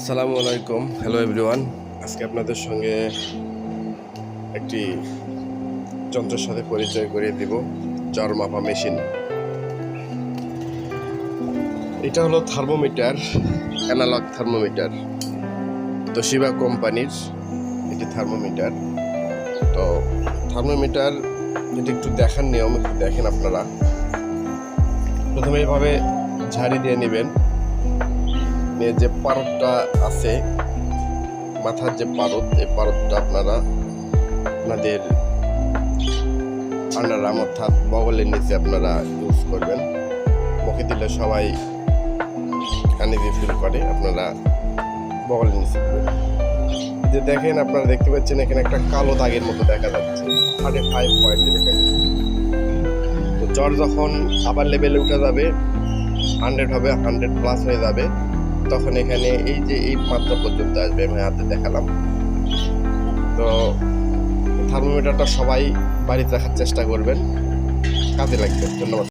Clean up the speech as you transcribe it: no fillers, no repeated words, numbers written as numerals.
আসসালামু আলাইকুম, hello everyone. আজকে আপনাদের সঙ্গে একটি যন্ত্রের সাথে পরিচয় করিয়ে দিব, জ্বর মাপা মেশিন। এটা হলো থার্মোমিটার, অ্যানালগ থার্মোমিটার, তোশিবা কোম্পানির এটি থার্মোমিটার। তো থার্মোমিটার এটি একটু দেখার নিয়ম, একটু দেখেন আপনারা। প্রথমে এইভাবে ঝাড়ি দিয়ে নেবেন, নিয়ে যে পারদটা আছে মাথার যে পারদ, এই পারদটা আপনারা আপনাদের আন্ডারআর্ম অর্থাৎ বগলের নিচে আপনারা ইউজ করবেন। মুখে দিলে সবাই কানে দিয়ে ফিল করে, আপনারা বগলের নিচে দেবেন। যে দেখেন, আপনারা দেখতে পাচ্ছেন এখানে একটা কালো দাগের মতো দেখা যাচ্ছে, 35 পয়েন্ট দেখেন। তো জ্বর যখন আবার লেভেলে উঠে যাবে, 100 হবে, 100+ হয়ে যাবে, তখন এখানে এই যে এই মাত্রা পর্যন্ত আসবে। আমি হাতে দেখালাম। তো থার্মোমিটারটা সবাই বাড়িতে রাখার চেষ্টা করবেন, কাজে লাগবে। ধন্যবাদ।